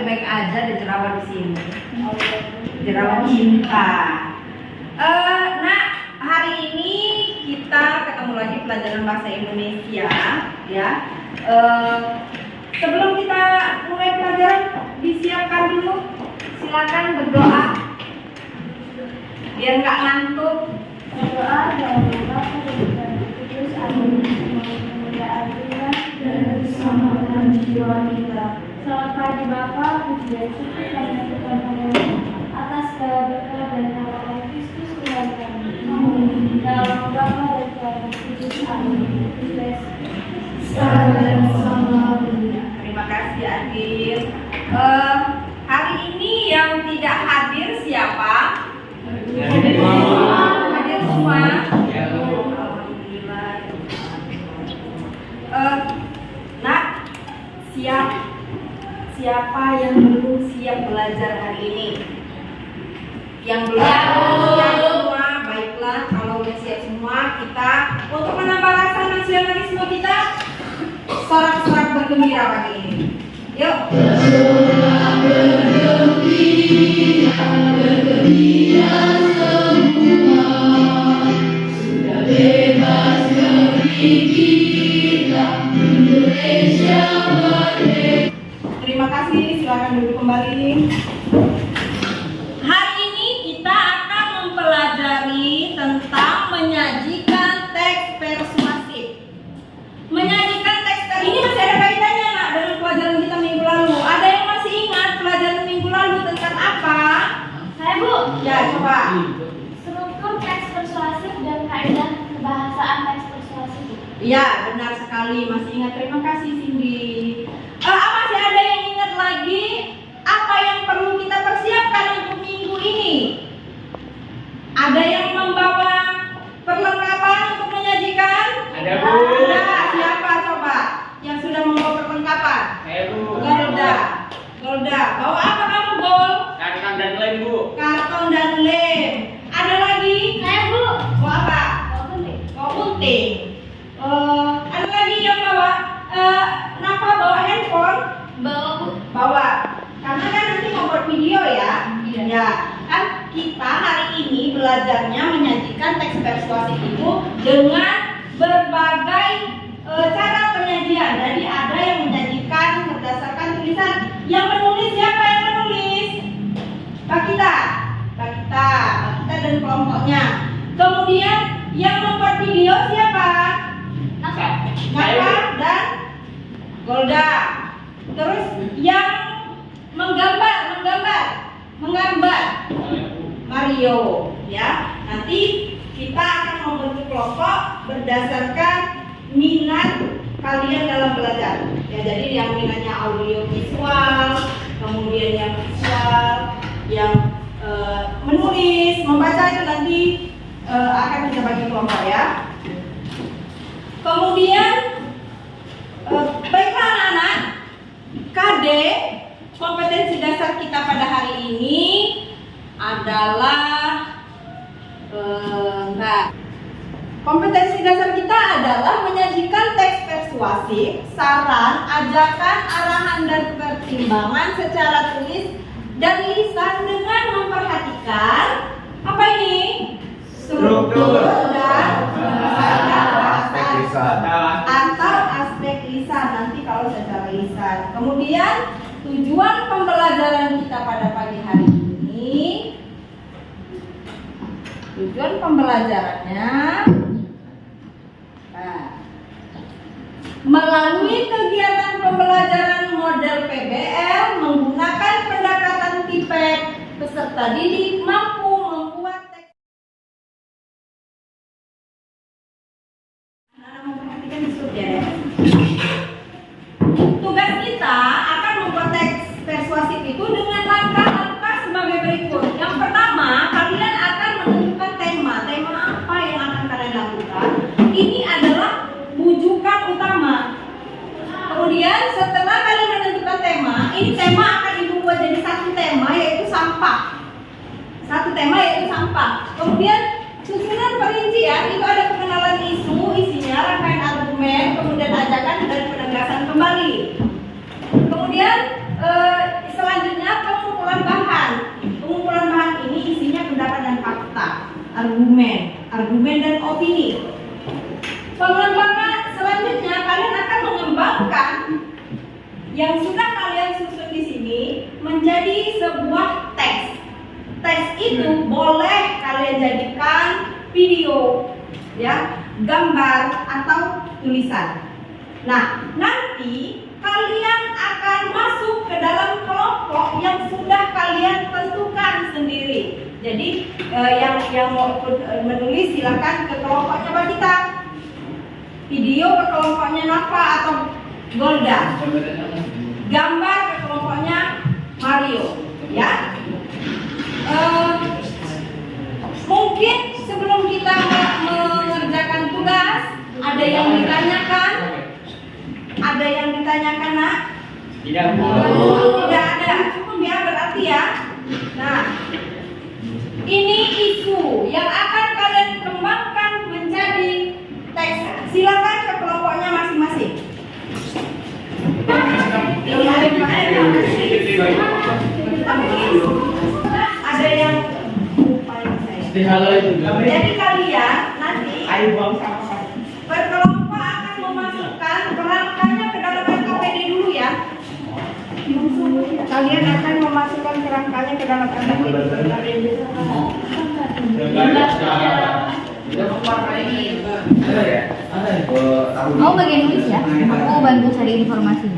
baik-baik aja ada jerawat di sini. Jerawat cinta. Nah, hari ini kita ketemu lagi pelajaran bahasa Indonesia, ya. Sebelum kita mulai pelajaran, disiapkan dulu. Silakan berdoa biar nggak ngantuk. Berdoa dan berdoa Kudus amin. Dan bersama dengan jiwa kita. Selamat pagi Bapak, puji Yesus kami Tuhan kami atas segala berkat dan nama Kristus Tuhan kami. Amin. Dalam Bapa dan Putra dan Kudus amin. Sekarang dan selama-lamanya. Terima kasih Adil. Hari ini yang tidak hadir siapa? Hadir semua. Alhamdulillah. Nak, siapa yang belum siap belajar hari ini? Yang belum siap semua, baiklah. Kalau udah siap semua, kita untuk menambah rasa nasionalisme kita, sorak-sorak bergembira pagi ini. Yuk. Bergembira semua, sudah bebas kita, Indonesia merdeka. Terima kasih, silakan duduk kembali. Hari ini kita akan mempelajari tentang menyajikan teks persuasif. Menyajikan teks ini masih ada kaitannya nak dengan pelajaran kita minggu lalu. Ada yang masih ingat pelajaran minggu lalu tentang apa? Saya Bu. Ya, coba. Struktur teks persuasif dan kaidah kebahasaan teks persuasif. Iya, benar sekali. Masih ingat. Terima kasih Cindy. Masih ada yang ingat lagi apa yang perlu kita persiapkan untuk minggu ini? Ada yang membawa perlengkapan untuk menyajikan? Ada Bu. Ada. Siapa coba yang sudah membawa perlengkapan? Saya Bu. Golda. Bawa apa kamu, Gol? Karton dan lem Bu. Karton dan lem. Ada lagi? Saya Bu. Bawa apa? Bawa gunting. Ada lagi yang bawa? Nafa bawa handphone? Bawa Bu. Bawa. Karena kan nanti mau buat video ya. Iya. Ya. Kan kita hari ini belajarnya menyajikan teks persuasif itu dengan berbagai cara penyajian. Jadi ada yang menyajikan berdasarkan tulisan. Yang menulis siapa yang menulis? Pak kita dan kelompoknya. Kemudian yang membuat video siapa? Nafa dan Golda. Terus yang menggambar Mario, ya. Nanti kita akan membentuk kelompok berdasarkan minat kalian dalam belajar. Ya, jadi yang minatnya audio visual, kemudian yang visual, yang menulis, membaca itu nanti akan kita bagi kelompok ya. Kemudian baiklah anak-anak, KD kompetensi dasar kita pada hari ini adalah kompetensi dasar kita adalah menyajikan teks persuasif, saran, ajakan, arahan dan pertimbangan secara tulis dan lisan dengan memperhatikan apa ini? Struktur dan aspek lisan. atau aspek lisan nanti kalau secara lisan. Kemudian tujuan pembelajaran kita pada pagi hari ini, tujuan pembelajarannya melalui kegiatan pembelajaran model PBL menggunakan pendekatan TIPEK, peserta didik mampu membuat teks. Memperhatikan ya. Tugas kita akan membuat teks persuasif itu dengan langkah-langkah sebagai berikut. Yang pertama, kalian akan menentukan tema. Tema apa yang akan kalian lakukan? Ini adalah rujukan utama. Kemudian setelah kalian menentukan tema, ini tema akan dibuat jadi satu tema yaitu sampah. Kemudian susunan perincian itu ada pengenalan isu, isinya rangkaian argumen, kemudian ajakan dan penegasan kembali. Kemudian selanjutnya argumen dan opini. Pengembangan selanjutnya kalian akan mengembangkan yang sudah kalian susun di sini menjadi sebuah teks. Teks itu boleh kalian jadikan video, ya, gambar atau tulisan. Nah, nanti kalian akan masuk ke dalam kelompok yang sudah kalian tentukan sendiri. Jadi yang mau menulis silakan ke kelompoknya Mbak Gita. Video ke kelompoknya Nafa atau Golda. Gambar ke kelompoknya Mario, ya. Mungkin sebelum kita mengerjakan tugas, ada yang ditanyakan? Ada yang ditanyakan, Nak? Tidak. Tidak ada. Cukup ya berarti ya. Nah, ini isu yang akan kalian kembangkan menjadi teks. Silakan ke kelompoknya masing-masing. Ada yang jadi kalian nanti berkelompok akan memasukkan kerangkanya ke dalam RKPD dulu ya. Kalian akan memasukkan kerangkanya ke dalam RKPD. Mau bagian nulis ya? Aku bantu cari informasi.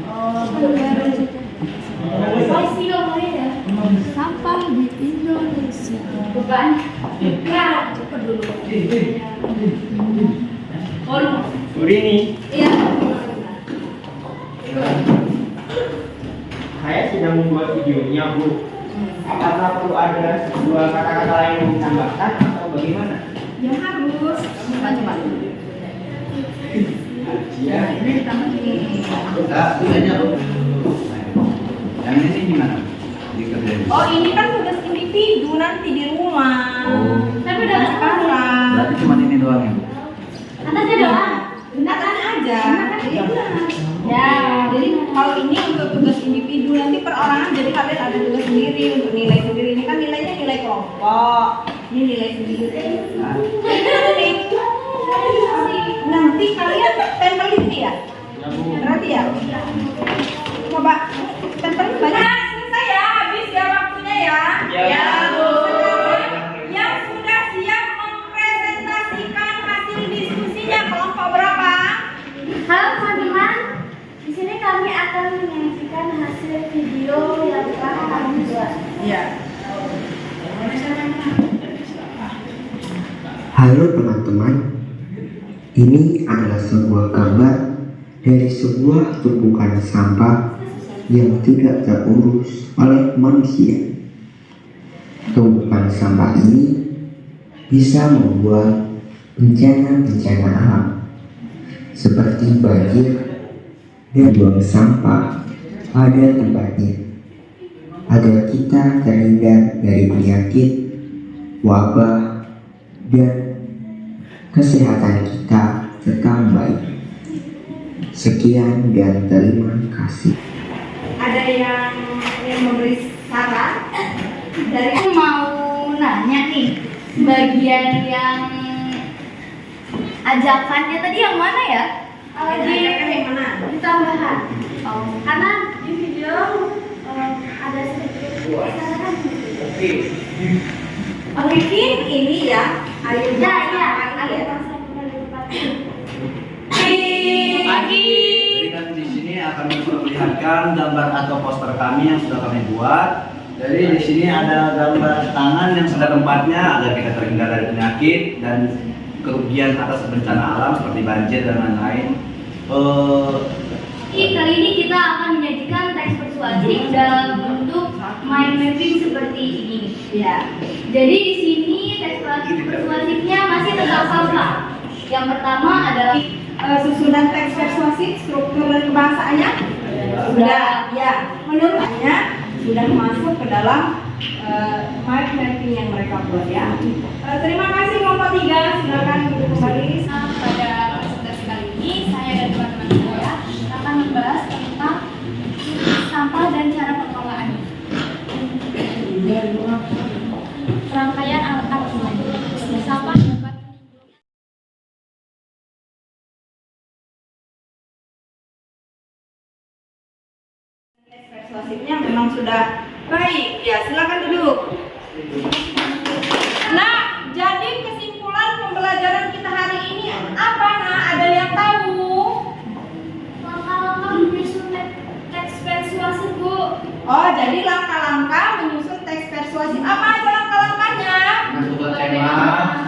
Sampah di Indonesia. Bukan? Nah, cepat dulu. Ini Iya. Saya sedang membuat videonya, Bu. Apakah perlu ada sebuah kata-kata lain yang ditambahkan atau bagaimana? Ya harus. Coba. Ya, Ini ditambah ini. Yang ini sih gimana? Dikerjain. Oh, ini kan tugas individu nanti di rumah. Oh. Tapi udah sekarang. Berarti cuma ini doang ya, Bu? Atasnya doang. Atasnya aja. Iya. Ya. Jadi kalau ini untuk tugas individu nanti perorangan, jadi kalian ada tugas sendiri untuk nilai sendiri. Ini kan nilainya nilai kelompok. Ini nilai sendiri. Nanti kalian tempel ini ya? Berarti ya? Coba tempelin banyak. Selesai ya, habis ya waktunya ya. Ya. Sekarang yang sudah siap mempresentasikan hasil diskusinya kelompok berapa? Halo teman-teman, di sini kami akan menyaksikan hasil video yang telah kami buat. Iya. Halo teman-teman, ini adalah sebuah gambar dari sebuah tumpukan sampah yang tidak terurus oleh manusia. Tumpukan sampah ini bisa membuat bencana-bencana alam seperti banjir dan buang sampah pada tempatnya agar kita terhindar dari penyakit, wabah, dan kesehatan kita tetap baik. Sekian dan terima kasih. Ada yang memberi saran dari Aku mau nanya nih, bagian yang ajakannya tadi yang mana ya? ajakan yang mana? Di tambahan. Oh, karena di video ada sedikit kesalahan. Bikin ini ya. Ayo Ya, ya, ayo. Jadi kan di sini akan memperlihatkan gambar atau poster kami yang sudah kami buat. Jadi di sini ada gambar tangan yang sudah tempatnya agar kita terhindar dari penyakit dan kerugian atas bencana alam seperti banjir dan lain-lain. Kali ini kita akan menyajikan teks persuasif dalam bentuk mind mapping seperti ini. Ya. Jadi di sini teks persuasifnya masih tentang sampah. Yang pertama adalah Susunan teks persuasif, struktur dan kebahasaannya sudah, ya. Menurutnya sudah masuk ke dalam mind mapping yang mereka buat ya. Terima kasih kelompok 3. Silakan duduk kembali. pada presentasi kali ini saya dan teman-teman saya akan membahas tentang sampah dan cara pengelolaannya. Rangkaian alat-alat misal memang sudah baik. Ya, silakan duduk. Nah, jadi kesimpulan pembelajaran kita hari ini apa? Nah, ada yang tahu? Langkah-langkah menyusun teks persuasif, Bu. Oh, jadi langkah-langkah menyusun teks persuasif. Apa aja langkah-langkahnya? Menentukan tema,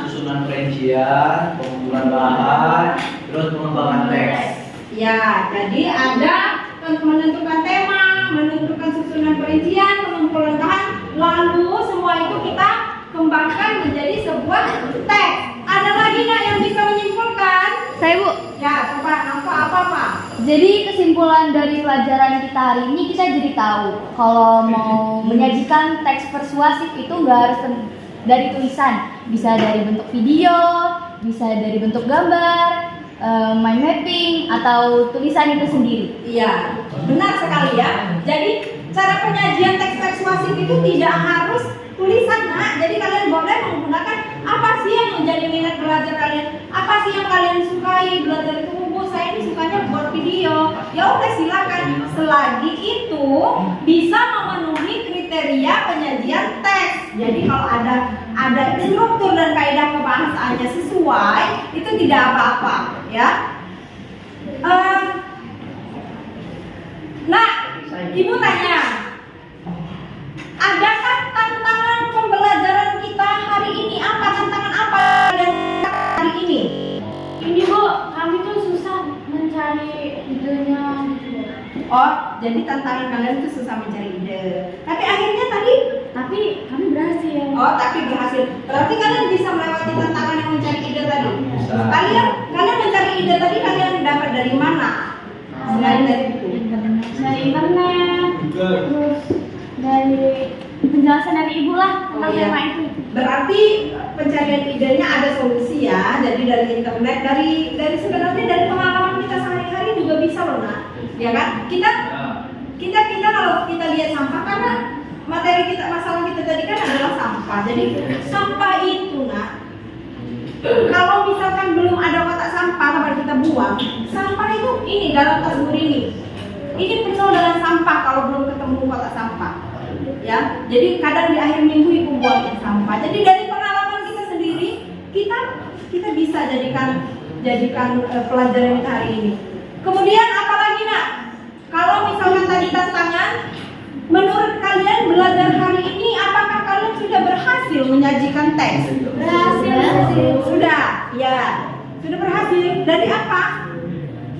susunan perincian, pengumpulan bahan, terus pengembangan teks. Ya, jadi ada menentukan tema, menentukan susunan perincian, pengumpulan bahan, lalu semua itu kita kembangkan menjadi sebuah teks. Ada lagi nggak yang bisa menyimpulkan? Saya, Bu. Ya, coba apa Pak? Jadi kesimpulan dari pelajaran kita hari ini, kita jadi tahu kalau mau menyajikan teks persuasif itu nggak harus dari tulisan, bisa dari bentuk video, bisa dari bentuk gambar, mind mapping, atau tulisan itu sendiri. Iya, benar sekali ya. Jadi cara penyajian teks persuasif itu tidak harus tulisan, Nak. Jadi kalian boleh menggunakan apa sih yang menjadi minat belajar kalian? Apa sih yang kalian sukai belajar itu? Bu, saya ini sukanya buat video. Ya udah silakan. Selagi itu bisa memenuhi kriteria penyajian teks. Jadi kalau ada struktur dan kaidah kebahasaannya sesuai, itu tidak apa-apa, ya. Nah, Ibu tanya, adakah tantangan pembelajaran kita hari ini? Apa tantangan apa dan hari ini? Ini, Bu, kami tuh susah mencari idenya. Oh, jadi tantangan kalian itu susah mencari ide. Tapi akhirnya tadi, Tapi kami berhasil. oh tapi berhasil. Berarti kalian bisa melewati tantangan yang mencari ide tadi. Bisa. Kalian mencari ide tadi kalian dapat dari mana? Selain dari buku. Dari internet, terus dari penjelasan dari Ibu lah tentang Oh, iya. tema itu. Berarti pencarian idenya ada solusi ya. Jadi dari internet, dari sebenarnya dari pengalaman kita sehari-hari juga bisa loh, Nak. Ya kan? Kita kalau kita lihat sampah, karena materi kita, masalah kita tadi kan adalah sampah. Jadi sampah itu, Nak, kalau misalkan belum ada kotak sampah tempat kita buang, sampah itu ini dalam tas ini penuh dengan sampah kalau belum ketemu kotak sampah. Ya, jadi kadang di akhir minggu ibu buangin sampah. Jadi dari pengalaman kita sendiri, kita bisa jadikan pelajaran kita hari ini. Kemudian apa lagi, Nak? Kalau misalkan tadi tantangan, menurut kalian belajar hari ini, apakah kalian sudah berhasil menyajikan teks? Berhasil. Sudah, ya, sudah berhasil. Dari apa?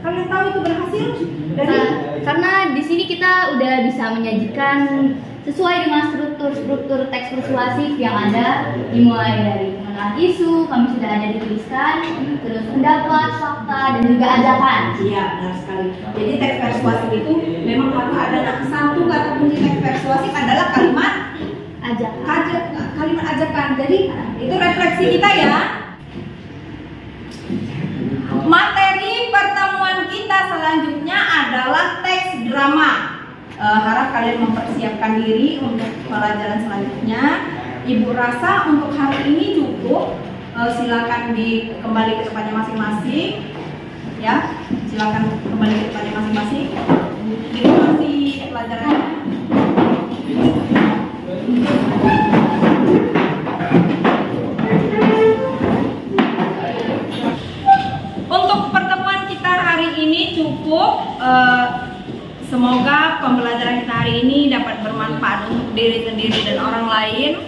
Kalian tahu itu berhasil? Dari Karena di sini kita udah bisa menyajikan sesuai dengan struktur teks persuasif yang ada, dimulai dari pengenalan isu, kami sudah ada dituliskan, terus pendapat, fakta, dan juga ajakan. Iya, benar sekali. Jadi teks persuasif itu memang harus ada. Nah, satu kata kunci teks persuasif adalah kalimat ajakan. Jadi itu refleksi kita ya. Materi pertemuan kita selanjutnya adalah teks drama. Harap kalian mempersiapkan diri untuk pelajaran selanjutnya. Ibu rasa untuk hari ini cukup. Silakan kembali ke tempatnya masing-masing. Ya, silakan kembali ke tempatnya masing-masing. Terima kasih pelajarannya. Untuk pertemuan kita hari ini cukup. Semoga pembelajaran kita hari ini dapat bermanfaat untuk diri sendiri dan orang lain.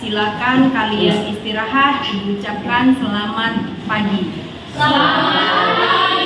Silakan kalian istirahat. Ibu ucapkan selamat pagi. Selamat